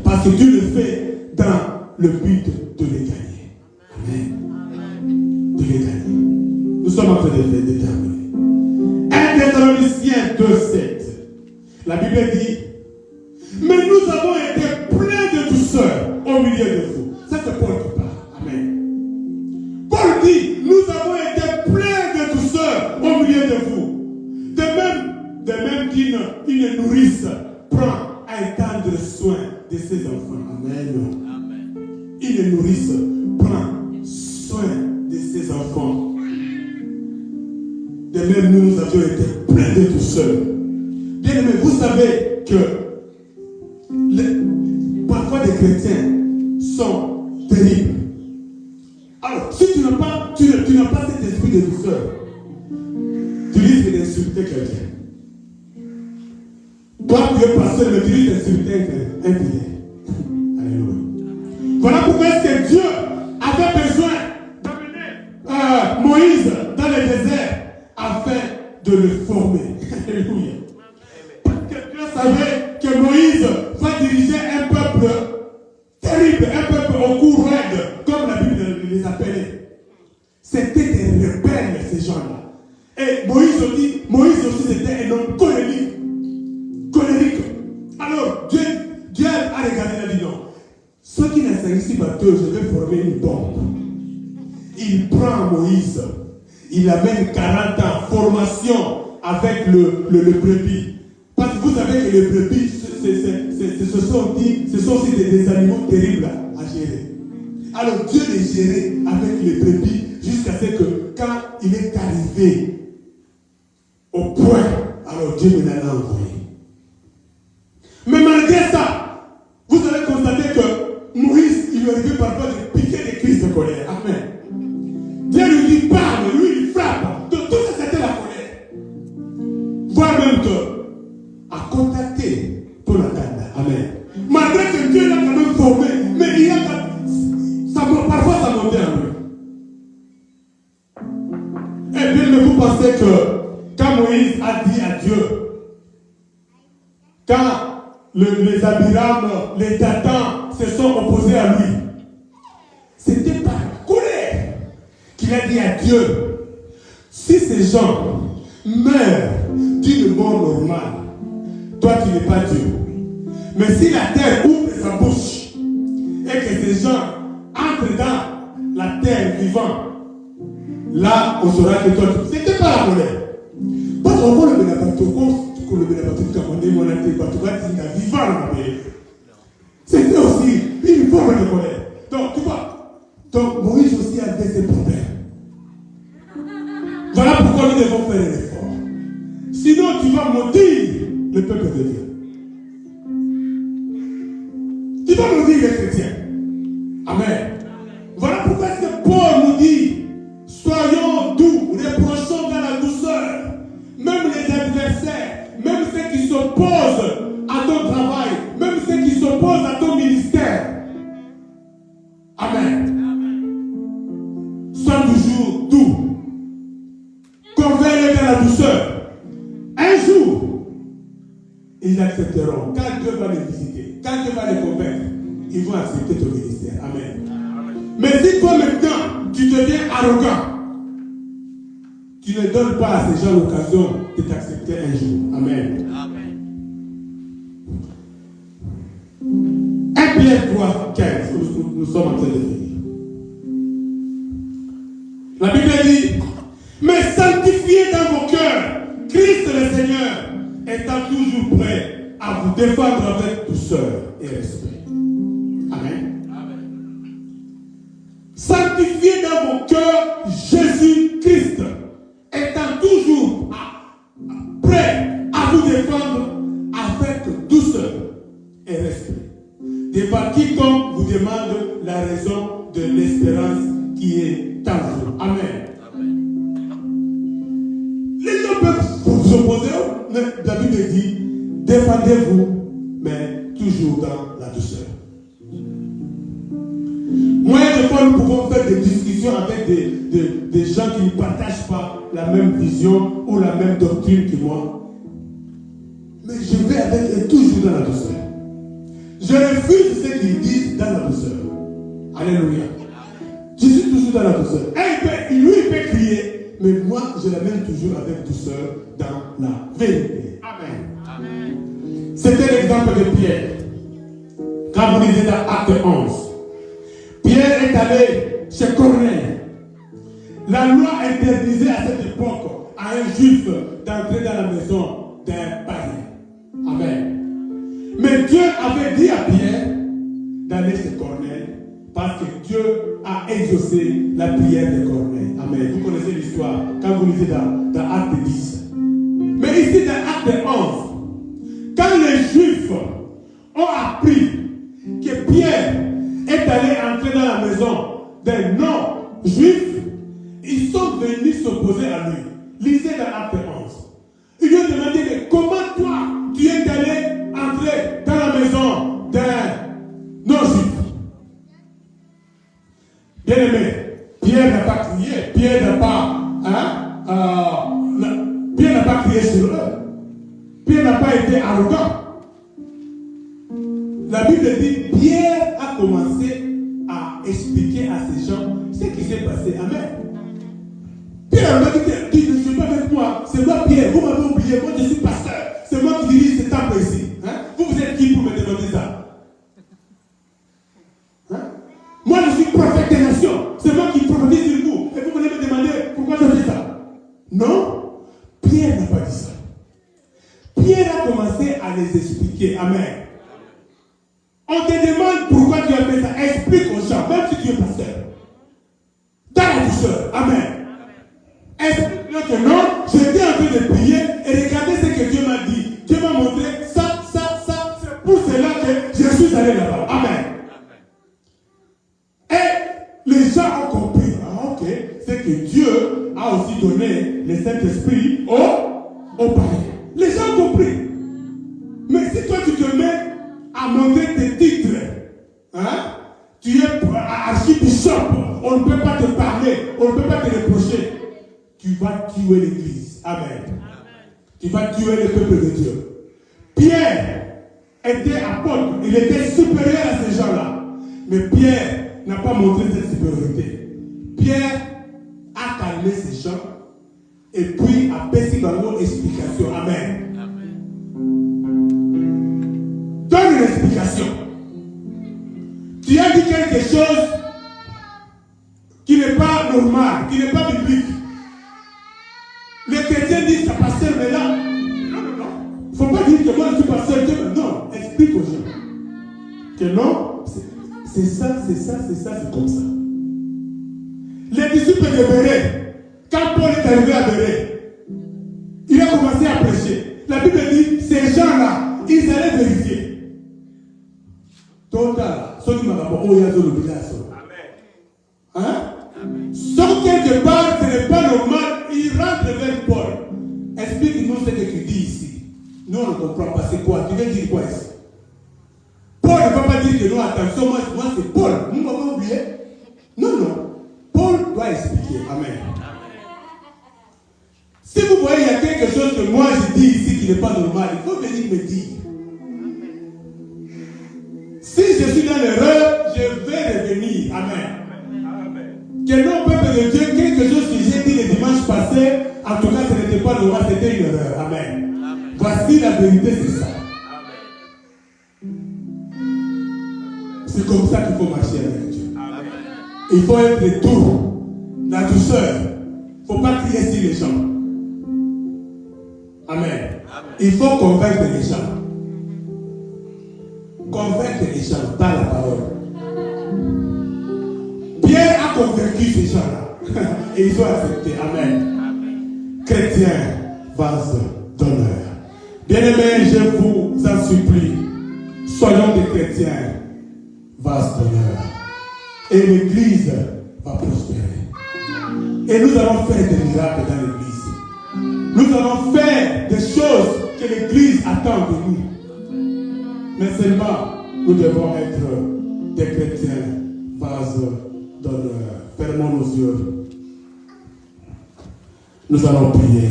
Parce que Dieu le fait dans le but de les gagner. Amen. De les gagner. Nous sommes en train de les déterminer. 1 Thessaloniciens 2:7. La Bible dit, mais nous avons été pleins de douceur au milieu de vous. Ça c'est Paul qui parle. Amen. Paul dit, nous avons été pleins de douceur au milieu de vous. De même qu'une nourrice prend un tendre soin de ses enfants. Amen. Une nourrice prend soin de ses enfants. De même, nous avions été pleins de douceur. Bien aimé, vous savez que parfois des chrétiens sont terribles. Alors, si tu n'as pas cet esprit de douceur, tu risques d'insulter quelqu'un. Toi, tu es pasteur, mais tu risques d'insulter un fidèle. Alléluia. Voilà pourquoi est-ce que Dieu avait besoin d'amener Moïse dans le désert afin de le former. Alléluia. Parce que Dieu savait que Moïse va diriger un peuple terrible, un peuple au cou raide, comme la Bible les appelait. C'était des rebelles, ces gens-là. Et Moïse aussi c'était un homme colérique. Alors, Dieu a regardé et a dit non. Ceux qui ne s'agissent pas d'eux, je vais former une bombe. il prend Moïse, il amène 40 ans, formation avec le brebis. Parce que vous savez que les brebis, ce sont aussi des animaux terribles à gérer. Alors Dieu les gérait avec les brebis jusqu'à ce que quand il est arrivé au point, alors Dieu me l'a envoyé. Mais malgré ça, vous avez constaté que Moïse, il lui arrivait parfois de piquer des crises de colère. Amen. Dieu lui dit parle, lui il frappe. De tout ça, c'était la colère. Voire même que à contacter pour l'attendre. Amen. Malgré que Dieu l'a quand même formé, mais il y a parfois ça montait en lui. Et bien, mais vous pensez que quand Moïse a dit à Dieu, quand les Abiram, les Datans se sont opposés à lui, c'était par colère qu'il a dit à Dieu, si ces gens meurent d'une mort normale, toi tu n'es pas Dieu. Mais si la terre ouvre sa bouche et que ces gens entrent dans la terre vivante, là on saura que toi, c'était pas la colère. Parce qu'on voit le bénébato, c'était aussi une forme de colère. Donc, tu vois, donc Moïse aussi avait ses problèmes. Voilà pourquoi nous devons faire un effort. Sinon, tu vas maudire le peuple de Dieu. Tu vas maudire les chrétiens. Amen. Voilà pourquoi est-ce que Paul nous dit, soyons doux, reprochons dans la douceur. Même les adversaires, même ceux qui s'opposent à ton travail, même ceux qui s'opposent à ton ministère. Amen. Sois toujours doux. Convainc-les dans la douceur. Un jour, ils accepteront. Quand Dieu va les visiter, quand Dieu va les convaincre, ils vont accepter ton ministère. Amen. Mais si toi maintenant, tu deviens arrogant, tu ne donnes pas à ces gens l'occasion de t'accepter un jour. Amen. Amen. 1 Pierre 3, 15, nous sommes en train de finir. La Bible dit, mais sanctifiez dans vos cœurs Christ le Seigneur, étant toujours prêt à vous défendre avec douceur et respect. Amen. Amen. Sanctifiez dans vos cœurs Jésus-Christ, étant toujours prêt à vous défendre avec douceur et respect. Devant quiconque vous demande la raison de l'espérance qui est en vous. Amen. Les gens peuvent vous opposer, mais la Bible dit, défendez-vous, mais toujours dans la douceur. Moi et Paul, nous pouvons faire des discussions avec des gens qui ne partagent pas la même vision ou la même doctrine que moi. Mais je vais avec eux toujours dans la douceur. Je refuse ce qu'ils disent dans la douceur. Alléluia. Je suis toujours dans la douceur. Et lui, il peut crier, mais moi, je l'amène toujours avec douceur dans la vérité. Amen. Amen. C'était l'exemple de Pierre. Quand vous lisez dans Acte 11, Pierre est allé chez Corneille. La loi interdisait à cette époque à un juif d'entrer dans la maison d'un païen. Amen. Mais Dieu avait dit à Pierre d'aller chez Corneille parce que Dieu a exaucé la prière de Corneille. Amen. Vous connaissez l'histoire quand vous lisez dans Acte 10. Mais ici dans Acte 11, quand les Juifs ont appris que Pierre est allé entrer dans la maison d'un non-juif, ils sont venus s'opposer à lui. Lisez dans Acte 11. Ils lui ont demandé, mais comment toi, tu es allé entrer dans la maison d'un non-juif? Bien aimé, Pierre n'a pas crié, Pierre n'a pas crié sur eux. Pierre n'a pas été arrogant. La Bible dit, Pierre a commencé à expliquer à ces gens ce qui s'est passé. Amen. Pierre m'a dit, ne suis pas avec moi. C'est moi Pierre, vous m'avez oublié, moi je suis pasteur. C'est moi qui dirige ce temple ici. Hein? Vous êtes qui pour me demander ça? Hein? Moi je suis prophète des nations. C'est moi qui prophétise sur vous. pas dit ça. Pierre a commencé à les expliquer. Amen. On te demande pourquoi tu as fait ça. Explique aux gens, même si tu es pasteur. Dans la douceur. Amen. Explique-leur que non, j'étais en train de prier et regardez ce que Dieu m'a dit. Dieu m'a montré ça. C'est pour cela que je suis allé là-bas. Amen. Et les gens ont compris. Ah, ok. C'est que Dieu a aussi donné le Saint-Esprit aux païens. Les gens ont compris. Mais si toi tu te mets à montrer tes titres, hein, tu es archibishop, on ne peut pas te parler, on ne peut pas te reprocher. Tu vas tuer l'église. Amen. Tu vas tuer le peuple de Dieu. Pierre était apôtre, il était supérieur à ces gens-là. Mais Pierre n'a pas montré cette supériorité. Pierre a calmé ces gens et puis a passé dans leur explication. Amen. Donne une explication. Tu as dit quelque chose qui n'est pas normal, qui n'est pas biblique. Les chrétiens disent que pasteur, mais là, non. Il ne faut pas dire que moi je suis pasteur. Non, explique aux gens. Que non, c'est ça, c'est comme ça. Les disciples de Béret, quand Paul est arrivé à Béret, il a commencé à prêcher. La Bible dit, ces gens-là, ils allaient vérifier. Total, ceux qui m'ont rapport, oh, il y a de l'obligation. Hein? Sauf quelque part, ce n'est pas normal, il rentre vers Paul. Explique-nous ce que tu dis ici. Nous, on ne comprend pas. C'est quoi? Tu veux dire quoi ici? Paul ne va pas dire que non, attention, moi c'est Paul. Nous m'avons oublié. Non. Paul doit expliquer. Amen. Si vous voyez, il y a quelque chose que moi je dis ici qui n'est pas normal, il faut venir me dire. Si je suis dans l'erreur, je vais revenir. Amen. Que non, peuple de Dieu, quelque chose que j'ai dit le dimanche passé, en tout cas, ce n'était pas normal, c'était une erreur. Amen. Voici la vérité, c'est ça. C'est comme ça qu'il faut marcher avec Dieu. Il faut être doux, la douceur. Il ne faut pas crier sur les gens. Amen. Il faut convaincre les gens. Convaincre les gens dans la parole. Pierre a convaincu ces gens-là. Et ils ont accepté. Amen. Chrétiens, vase d'honneur. Bien-aimés, je vous en supplie, soyons des chrétiens, vase d'honneur. Et l'église va prospérer. Et nous allons faire des miracles dans l'église. Nous allons faire des choses que l'église attend de nous. Mais seulement, nous devons être des chrétiens, vase d'honneur. Fermons nos yeux. Nous allons prier.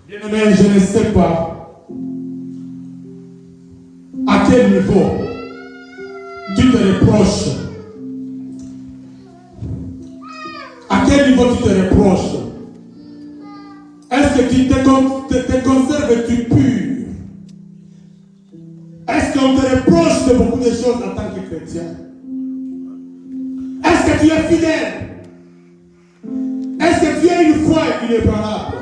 Bien-aimé, je ne sais pas à quel niveau tu te reproches. À quel niveau tu te reproches? Est-ce que tu te conserves-tu pur? Est-ce qu'on te reproche de beaucoup de choses en tant que chrétien? Est-ce que tu es fidèle? Est-ce que tu as une foi inébranlable?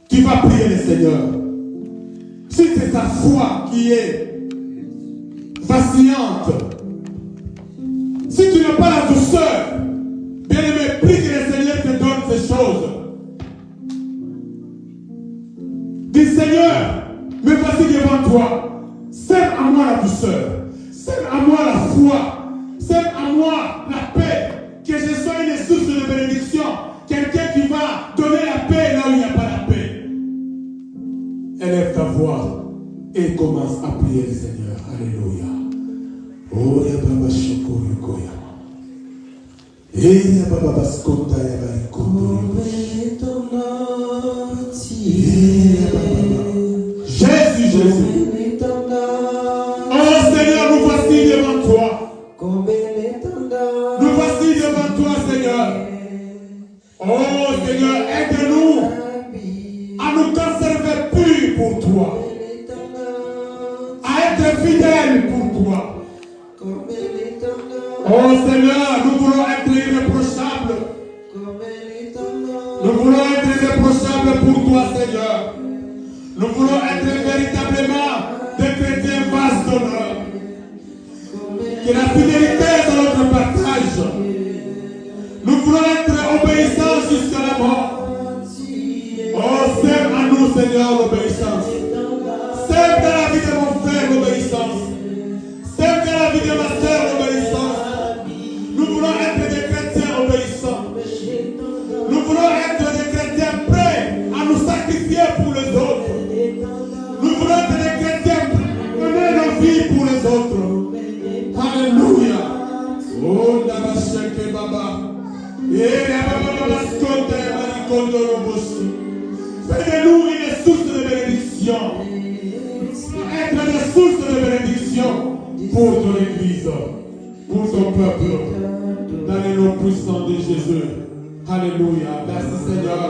Tu vas prier le Seigneur. Si c'est ta foi qui est vacillante, si tu n'as pas la douceur, bien-aimé, prie que le Seigneur te donne ces choses. Dis Seigneur, me voici devant toi. Sers à moi la douceur. Sers à moi la foi. Sers à moi la paix. Que je sois une source de bénédiction. Quelqu'un qui va donner la paix là où il n'y a pas la paix. Élève ta voix et commence à prier le Seigneur. Alléluia. Oh, ya baba shoko yokoya. Et ya baba baskota ya barikoto. Jésus. Oh Seigneur, nous voici devant toi. Nous voici devant toi, Seigneur. Oh Seigneur, aide-nous à nous conserver purs pour toi. À être fidèles pour toi. Oh Seigneur, nous voulons être irréprochables. Nous voulons être irréprochables pour toi, Seigneur. Nous voulons être véritablement des chrétiens vases d'honneur. Que la fidélité est dans notre partage. Nous voulons être obéissants jusqu'à la mort. Oh, sème à nous, Seigneur, l'obéissance. Sème dans la vie de mon frère l'obéissance. Sème dans la vie de ma soeur l'obéissance. Nous voulons être des chrétiens obéissants. Nous voulons être des chrétiens prêts à nous sacrifier pour les autres. Nous voulons être des chrétiens prêts à donner nos vies pour les autres. Alléluia. Oh, Nabasheke Baba. Fais-nous une source de bénédiction. Être des sources de bénédiction pour ton Église, pour ton peuple. Dans les noms puissants de Jésus. Alléluia. Merci Seigneur.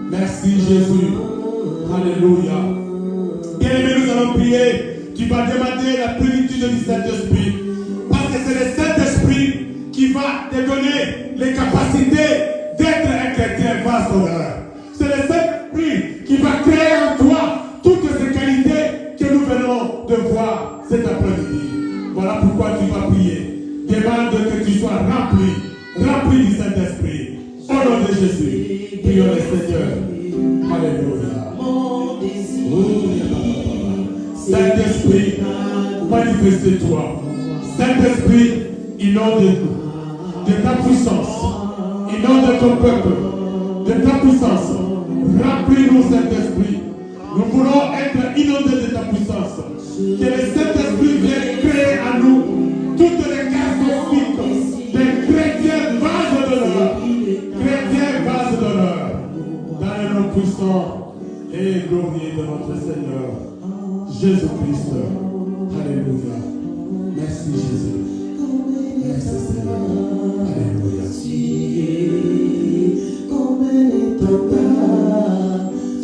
Merci Jésus. Alléluia. Bien-aimés, nous allons prier. Tu vas demander la plénitude du Saint-Esprit. Parce que c'est le Saint-Esprit qui va te donner les capacités d'être un chrétien vaste d'honneur. C'est le Saint-Esprit qui va créer en toi toutes ces qualités que nous venons de voir cet après-midi. Voilà pourquoi tu vas prier. Demande que tu sois rempli du Saint-Esprit. Au nom de Jésus, prions le Seigneur. Alléluia. Saint-Esprit, manifeste-toi. Saint-Esprit, inonde nous de ta puissance, inonde ton peuple de ta puissance. Remplis-nous, Saint-Esprit. Nous voulons être inondés de ta puissance. Que le Saint-Esprit vienne créer à nous toutes les caractéristiques des chrétiens vases d'honneur. Chrétiens vases d'honneur. Dans le nom puissant et glorieux de notre Seigneur Jésus-Christ. Alléluia. Merci Jésus. Merci Seigneur. Alléluia.